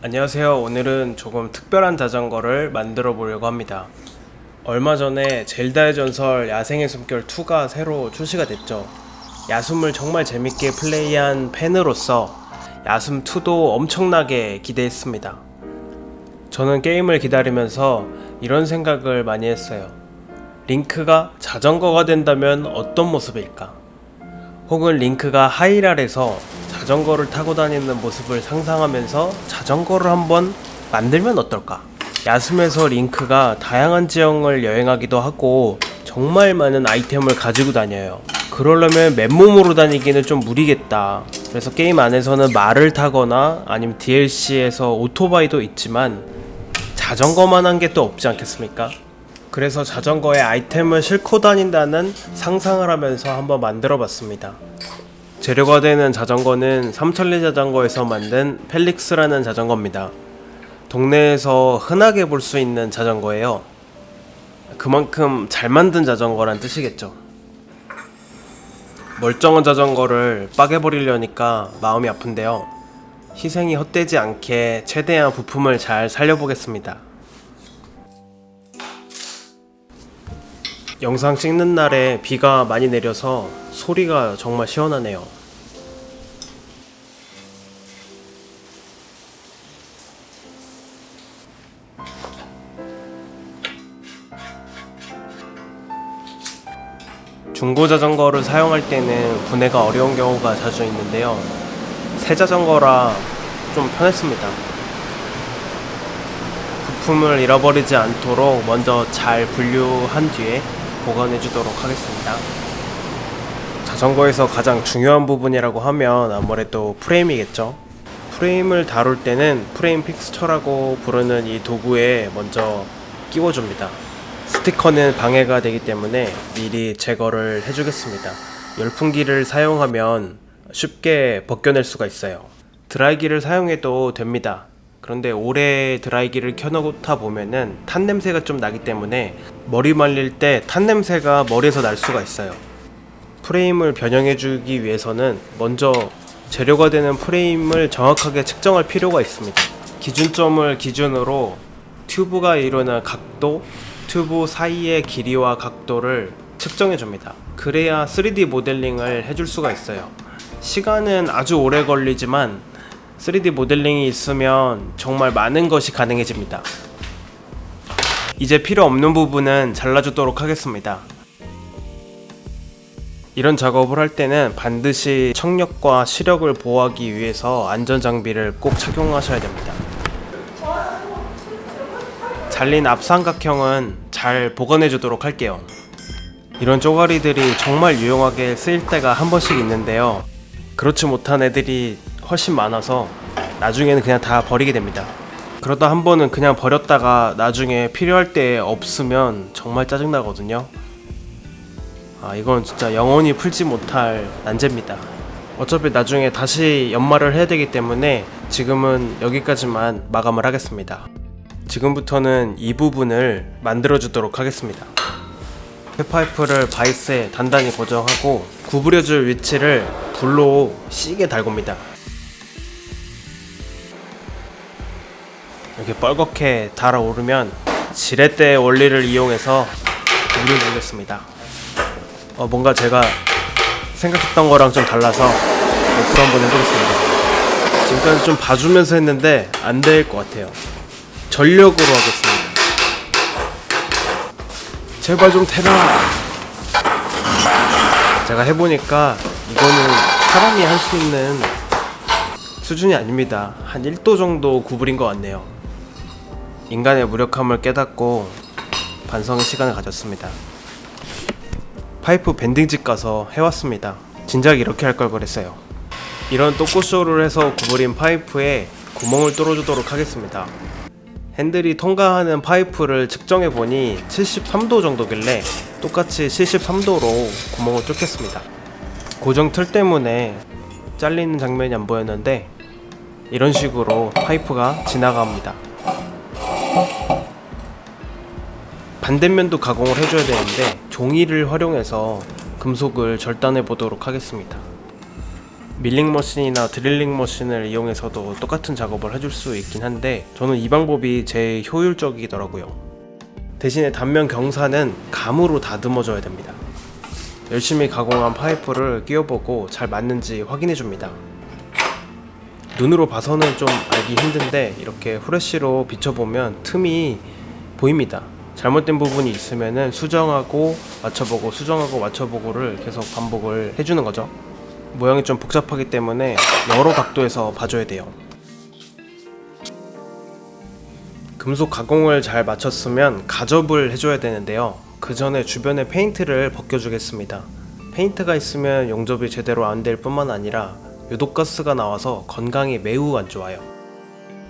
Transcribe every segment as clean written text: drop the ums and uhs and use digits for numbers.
안녕하세요. 오늘은 조금 특별한 자전거를 만들어 보려고 합니다. 얼마 전에 젤다의 전설 야생의 숨결 2가 새로 출시가 됐죠. 야숨을 정말 재밌게 플레이한 팬으로서 야숨 2도 엄청나게 기대했습니다. 저는 게임을 기다리면서 이런 생각을 많이 했어요. 링크가 자전거가 된다면 어떤 모습일까? 혹은 링크가 하이랄에서 자전거를 타고 다니는 모습을 상상하면서 자전거를 한번 만들면 어떨까? 야숨에서 링크가 다양한 지형을 여행하기도 하고 정말 많은 아이템을 가지고 다녀요. 그러려면 맨몸으로 다니기는 좀 무리겠다. 그래서 게임 안에서는 말을 타거나 아니면 DLC에서 오토바이도 있지만 자전거만한 게 또 없지 않겠습니까? 그래서 자전거에 아이템을 싣고 다닌다는 상상을 하면서 한번 만들어 봤습니다. 재료가 되는 자전거는 삼천리 자전거에서 만든 펠릭스라는 자전거입니다. 동네에서 흔하게 볼 수 있는 자전거예요. 그만큼 잘 만든 자전거란 뜻이겠죠. 멀쩡한 자전거를 빠개버리려니까 마음이 아픈데요. 희생이 헛되지 않게 최대한 부품을 잘 살려보겠습니다. 영상 찍는 날에 비가 많이 내려서 소리가 정말 시원하네요. 중고 자전거를 사용할 때는 분해가 어려운 경우가 자주 있는데요. 새 자전거라 좀 편했습니다. 부품을 잃어버리지 않도록 먼저 잘 분류한 뒤에 보관해 주도록 하겠습니다. 자전거에서 가장 중요한 부분이라고 하면 아무래도 프레임이겠죠. 프레임을 다룰 때는 프레임 픽스처라고 부르는 이 도구에 먼저 끼워줍니다. 스티커는 방해가 되기 때문에 미리 제거를 해주겠습니다. 열풍기를 사용하면 쉽게 벗겨낼 수가 있어요. 드라이기를 사용해도 됩니다. 그런데 오래 드라이기를 켜놓다 보면은 탄 냄새가 좀 나기 때문에 머리 말릴 때 탄 냄새가 머리에서 날 수가 있어요. 프레임을 변형해주기 위해서는 먼저 재료가 되는 프레임을 정확하게 측정할 필요가 있습니다. 기준점을 기준으로 튜브가 이루는 각도, 튜브 사이의 길이와 각도를 측정해줍니다. 그래야 3D 모델링을 해줄 수가 있어요. 시간은 아주 오래 걸리지만 3D 모델링이 있으면 정말 많은 것이 가능해집니다. 이제 필요 없는 부분은 잘라주도록 하겠습니다. 이런 작업을 할 때는 반드시 청력과 시력을 보호하기 위해서 안전장비를 꼭 착용하셔야 됩니다. 잘린 앞삼각형은 잘 보관해 주도록 할게요. 이런 쪼가리들이 정말 유용하게 쓰일 때가 한 번씩 있는데요. 그렇지 못한 애들이 훨씬 많아서 나중에는 그냥 다 버리게 됩니다. 그러다 한 번은 그냥 버렸다가 나중에 필요할 때 없으면 정말 짜증나거든요. 이건 진짜 영원히 풀지 못할 난제입니다. 어차피 나중에 다시 연말을 해야 되기 때문에 지금은 여기까지만 마감을 하겠습니다. 지금부터는 이 부분을 만들어 주도록 하겠습니다. 폐파이프를 바이스에 단단히 고정하고 구부려줄 위치를 불로 시게 달굽니다. 이렇게 뻘겋게 달아오르면 지렛대 원리를 이용해서 눌러주겠습니다. 뭔가 제가 생각했던 거랑 좀 달라서 옆으로 한번 해보겠습니다. 지금까지 좀 봐주면서 했는데 안 될 것 같아요. 전력으로 하겠습니다. 제발 좀 태라. 제가 해보니까 이거는 사람이 할 수 있는 수준이 아닙니다. 한 1도 정도 구부린 것 같네요. 인간의 무력함을 깨닫고 반성의 시간을 가졌습니다. 파이프 밴딩집 가서 해왔습니다. 진작 이렇게 할 걸 그랬어요. 이런 또꼬쇼를 해서 구부린 파이프에 구멍을 뚫어주도록 하겠습니다. 핸들이 통과하는 파이프를 측정해보니 73도 정도길래 똑같이 73도로 구멍을 뚫겠습니다. 고정 틀 때문에 잘리는 장면이 안 보였는데 이런 식으로 파이프가 지나갑니다. 반대면도 가공을 해줘야 되는데 종이를 활용해서 금속을 절단해 보도록 하겠습니다. 밀링 머신이나 드릴링 머신을 이용해서도 똑같은 작업을 해줄 수 있긴 한데 저는 이 방법이 제일 효율적이더라고요. 대신에 단면 경사는 감으로 다듬어줘야 됩니다. 열심히 가공한 파이프를 끼워보고 잘 맞는지 확인해줍니다. 눈으로 봐서는 좀 알기 힘든데 이렇게 후레쉬로 비춰보면 틈이 보입니다. 잘못된 부분이 있으면 수정하고 맞춰보고 수정하고 맞춰보고를 계속 반복을 해주는 거죠. 모양이 좀 복잡하기 때문에 여러 각도에서 봐줘야 돼요. 금속 가공을 잘 마쳤으면 가접을 해줘야 되는데요. 그 전에 주변에 페인트를 벗겨주겠습니다. 페인트가 있으면 용접이 제대로 안 될 뿐만 아니라 유독가스가 나와서 건강에 매우 안 좋아요.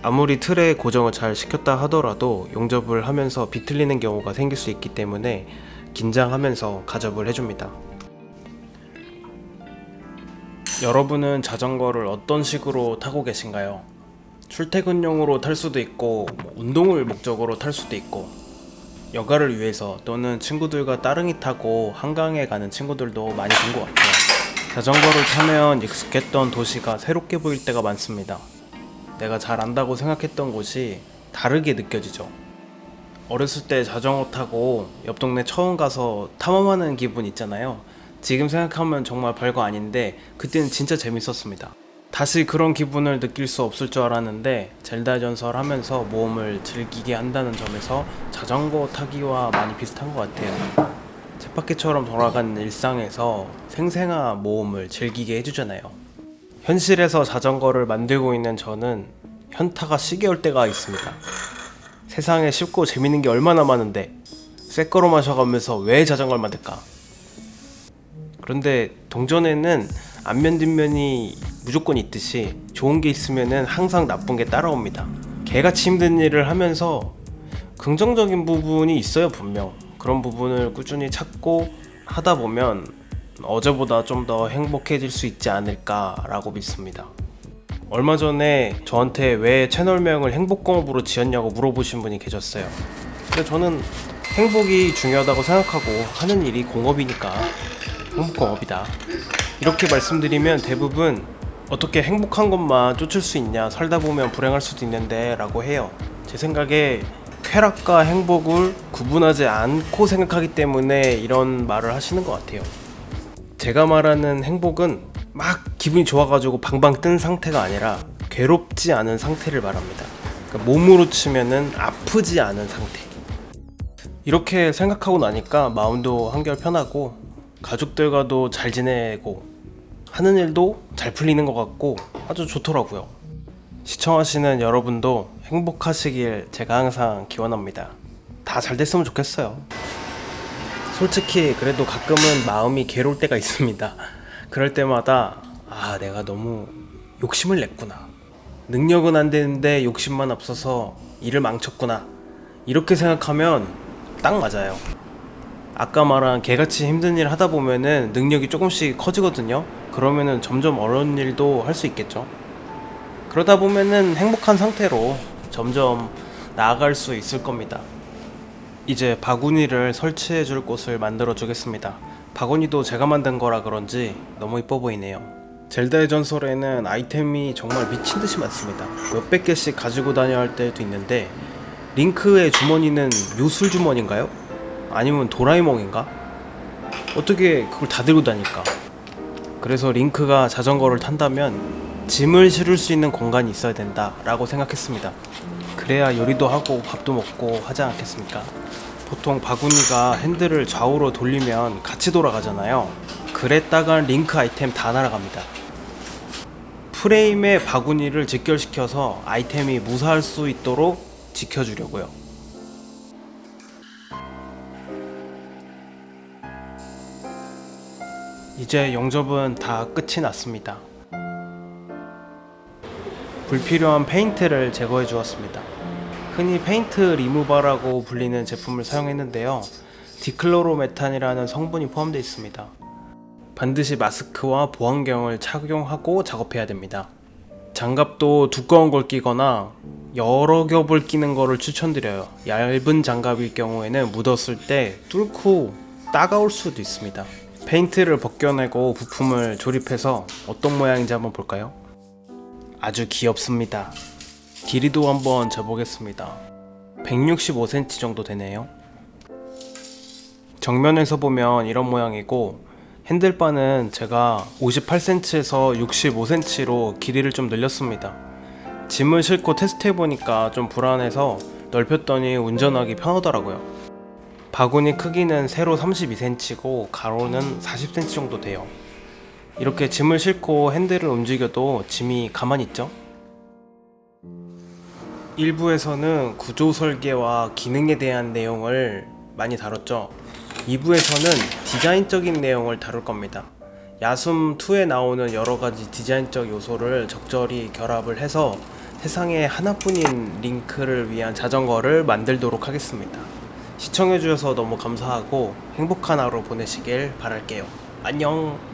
아무리 틀에 고정을 잘 시켰다 하더라도 용접을 하면서 비틀리는 경우가 생길 수 있기 때문에 긴장하면서 가접을 해줍니다. 여러분은 자전거를 어떤 식으로 타고 계신가요? 출퇴근용으로 탈 수도 있고 운동을 목적으로 탈 수도 있고 여가를 위해서 또는 친구들과 따릉이 타고 한강에 가는 친구들도 많이 본 것 같아요. 자전거를 타면 익숙했던 도시가 새롭게 보일 때가 많습니다. 내가 잘 안다고 생각했던 곳이 다르게 느껴지죠. 어렸을 때 자전거 타고 옆 동네 처음 가서 탐험하는 기분 있잖아요. 지금 생각하면 정말 별거 아닌데 그때는 진짜 재밌었습니다. 다시 그런 기분을 느낄 수 없을 줄 알았는데 젤다 전설 하면서 모험을 즐기게 한다는 점에서 자전거 타기와 많이 비슷한 것 같아요. 쳇바퀴처럼 돌아가는 일상에서 생생한 모험을 즐기게 해주잖아요. 현실에서 자전거를 만들고 있는 저는 현타가 시계올 때가 있습니다. 세상에 쉽고 재밌는 게 얼마나 많은데 새 거로 마셔가면서 왜 자전거를 만들까? 그런데 동전에는 앞면 뒷면이 무조건 있듯이 좋은 게 있으면은 항상 나쁜 게 따라옵니다. 개같이 힘든 일을 하면서 긍정적인 부분이 있어요. 분명 그런 부분을 꾸준히 찾고 하다 보면 어제보다 좀 더 행복해질 수 있지 않을까라고 믿습니다. 얼마 전에 저한테 왜 채널명을 행복공업으로 지었냐고 물어보신 분이 계셨어요. 근데 저는 행복이 중요하다고 생각하고 하는 일이 공업이니까 행복공업이다 이렇게 말씀드리면 대부분 어떻게 행복한 것만 쫓을 수 있냐, 살다 보면 불행할 수도 있는데 라고 해요. 제 생각에 쾌락과 행복을 구분하지 않고 생각하기 때문에 이런 말을 하시는 것 같아요. 제가 말하는 행복은 막 기분이 좋아가지고 방방 뜬 상태가 아니라 괴롭지 않은 상태를 말합니다. 그러니까 몸으로 치면은 아프지 않은 상태. 이렇게 생각하고 나니까 마음도 한결 편하고 가족들과도 잘 지내고 하는 일도 잘 풀리는 것 같고 아주 좋더라고요. 시청하시는 여러분도 행복하시길 제가 항상 기원합니다. 다 잘 됐으면 좋겠어요. 솔직히 그래도 가끔은 마음이 괴로울 때가 있습니다. 그럴 때마다 내가 너무 욕심을 냈구나. 능력은 안 되는데 욕심만 앞서서 일을 망쳤구나. 이렇게 생각하면 딱 맞아요. 아까 말한 개같이 힘든 일 하다 보면은 능력이 조금씩 커지거든요. 그러면은 점점 어려운 일도 할 수 있겠죠. 그러다 보면은 행복한 상태로 점점 나아갈 수 있을 겁니다. 이제 바구니를 설치해 줄 곳을 만들어 주겠습니다. 바구니도 제가 만든 거라 그런지 너무 이뻐 보이네요. 젤다의 전설에는 아이템이 정말 미친 듯이 많습니다. 몇백 개씩 가지고 다녀야 할 때도 있는데 링크의 주머니는 요술 주머니인가요? 아니면 도라에몽인가? 어떻게 그걸 다 들고 다닐까? 그래서 링크가 자전거를 탄다면 짐을 실을 수 있는 공간이 있어야 된다 라고 생각했습니다. 그래야 요리도 하고 밥도 먹고 하지 않겠습니까? 보통 바구니가 핸들을 좌우로 돌리면 같이 돌아가잖아요. 그랬다간 링크 아이템 다 날아갑니다. 프레임에 바구니를 직결시켜서 아이템이 무사할 수 있도록 지켜주려고요. 이제 용접은 다 끝이 났습니다. 불필요한 페인트를 제거해 주었습니다. 흔히 페인트 리무버라고 불리는 제품을 사용했는데요. 디클로로메탄이라는 성분이 포함되어 있습니다. 반드시 마스크와 보안경을 착용하고 작업해야 됩니다. 장갑도 두꺼운 걸 끼거나 여러 겹을 끼는 거를 추천드려요. 얇은 장갑일 경우에는 묻었을 때 뚫고 따가울 수도 있습니다. 페인트를 벗겨내고 부품을 조립해서 어떤 모양인지 한번 볼까요? 아주 귀엽습니다. 길이도 한번 재보겠습니다. 165cm 정도 되네요. 정면에서 보면 이런 모양이고, 핸들바는 제가 58cm에서 65cm로 길이를 좀 늘렸습니다. 짐을 싣고 테스트해보니까 좀 불안해서 넓혔더니 운전하기 편하더라고요. 바구니 크기는 세로 32cm고 가로는 40cm 정도 돼요. 이렇게 짐을 싣고 핸들을 움직여도 짐이 가만히 있죠? 1부에서는 구조 설계와 기능에 대한 내용을 많이 다뤘죠. 2부에서는 디자인적인 내용을 다룰 겁니다. 야숨2에 나오는 여러가지 디자인적 요소를 적절히 결합을 해서 세상에 하나뿐인 링크를 위한 자전거를 만들도록 하겠습니다. 시청해주셔서 너무 감사하고 행복한 하루 보내시길 바랄게요. 안녕.